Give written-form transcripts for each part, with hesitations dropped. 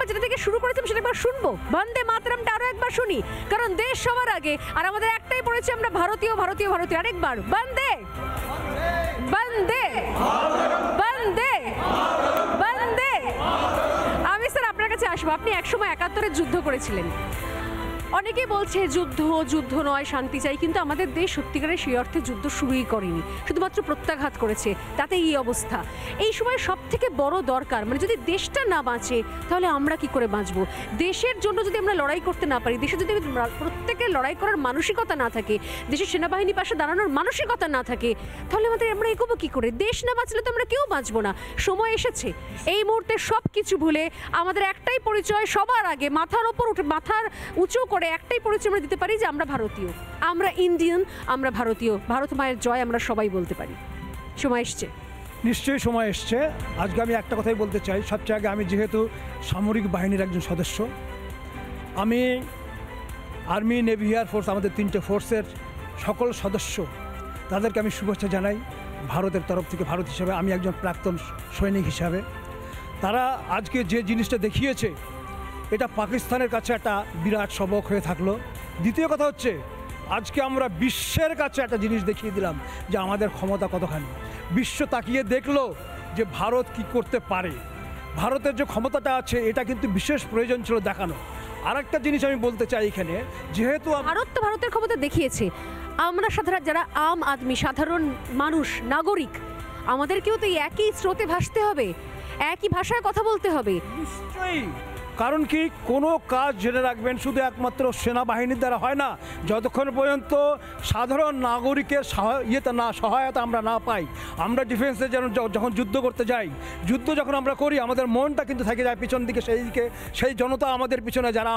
যেটা থেকে শুরু করেছিলাম সেটা একবার শুনবো? বন্দে মাতরমটা আরো একবার শুনি, কারণ দেশ সবার আগে, আর আমাদের একটাই পড়েছে আমরা ভারতীয় ভারতীয় ভারতীয়। আরেকবার বন্দে বন্দে বন্দে বন্দে। আমি স্যার আপনার কাছে আসবো, আপনি একসময় ৭১-এর যুদ্ধ করেছিলেন। অনেকেই বলছে যুদ্ধ যুদ্ধ নয়, শান্তি চাই, কিন্তু আমাদের দেশ সত্যিকারের সেই অর্থে যুদ্ধ শুরুই করেনি, শুধুমাত্র প্রত্যাঘাত করেছে, তাতে এই অবস্থা। এই সময় সব থেকে বড় দরকার, মানে যদি দেশটা না বাঁচে তাহলে আমরা কি করে বাঁচবো? দেশের জন্য যদি আমরা লড়াই করতে না পারি, দেশে যদি প্রত্যেকের লড়াই করার মানসিকতা না থাকে, দেশের সেনাবাহিনীর পাশে দাঁড়ানোর মানসিকতা না থাকে, তাহলে আমরা এগোবো কি করে? দেশ না বাঁচলে তো আমরা কেউ বাঁচবো না। সময় এসেছে এই মুহূর্তে সব কিছু ভুলে আমাদের একটাই পরিচয়, সবার আগে মাথার ওপর উঠে মাথার উঁচু করে একটাই পরিচয় আমরা দিতে পারি যে আমরা ভারতীয়, আমরা ইন্ডিয়ান, আমরা ভারতীয়। ভারত মায়ের জয় আমরা সবাই বলতে পারি। সময় এসছে, নিশ্চয়ই সময় এসছে। আজকে আমি একটা কথাই বলতে চাই। সবচেয়ে আগে আমি যেহেতু সামরিক বাহিনীর একজন সদস্য, আমি আর্মি, নেভি, এয়ার ফোর্স, আমাদের 3টে ফোর্সের সকল সদস্য, তাদেরকে আমি শুভেচ্ছা জানাই ভারতের তরফ থেকে। ভারত হিসাবে আমি একজন প্রাক্তন সৈনিক হিসাবে, তারা আজকে যে জিনিসটা দেখিয়েছে এটা পাকিস্তানের কাছে একটা বিরাট সবক হয়ে থাকলো। দ্বিতীয় কথা হচ্ছে, আজকে আমরা বিশ্বের কাছে একটা জিনিস দেখিয়ে দিলাম যে আমাদের ক্ষমতা কতখানি। বিশ্ব তাকিয়ে দেখলো যে ভারত কি করতে পারে। ভারতের যে ক্ষমতাটা আছে এটা কিন্তু বিশেষ প্রয়োজন ছিল দেখানো। আর একটা জিনিস আমি বলতে চাই এখানে, যেহেতু ভারত তো ভারতের ক্ষমতা দেখিয়েছে, আমরা সাধারণ যারা আম আদমি, সাধারণ মানুষ, নাগরিক, আমাদেরকেও তো একই স্রোতে ভাসতে হবে, একই ভাষায় কথা বলতে হবে। নিশ্চয়ই, কারণ কি কোনো কাজ জেনে রাখবেন শুধু একমাত্র সেনাবাহিনীর দ্বারা হয় না। যতক্ষণ পর্যন্ত সাধারণ নাগরিকের সহায়তা আমরা না পাই, আমরা ডিফেন্সে যখন যুদ্ধ করতে যাই, যুদ্ধ যখন আমরা করি, আমাদের মনটা কিন্তু থেকে যায় পিছন দিকে, সেই জনতা আমাদের পিছনে যারা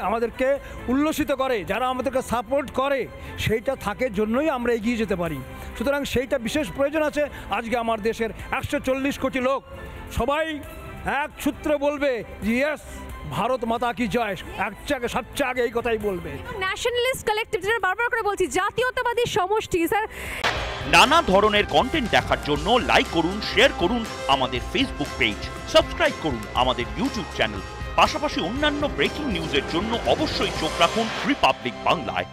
আমাদেরকে উল্লসিত করে, যারা আমাদেরকে সাপোর্ট করে, সেইটা থাকে জন্যই আমরা এগিয়ে যেতে পারি। সুতরাং সেইটা বিশেষ প্রয়োজন আছে। আজকে আমার দেশের 140 কোটি লোক সবাই এক সূত্রে বলবে যে ইয়েস, ভারত মাতা কি জয়, সবচেয়ে আগে এই কথাই বলবে। ন্যাশনালিস্ট কালেক্টিভ, যেটা বারবার করে বলছি, জাতীয়তাবাদী সমষ্টি। স্যার, নানা ধরনের কন্টেন্ট দেখার জন্য লাইক করুন, শেয়ার করুন আমাদের ফেসবুক পেজ, সাবস্ক্রাইব করুন আমাদের ইউটিউব চ্যানেল। পাশাপাশি অন্যান্য ব্রেকিং নিউজের জন্য অবশ্যই চোখ রাখুন রিপাবলিক বাংলায়।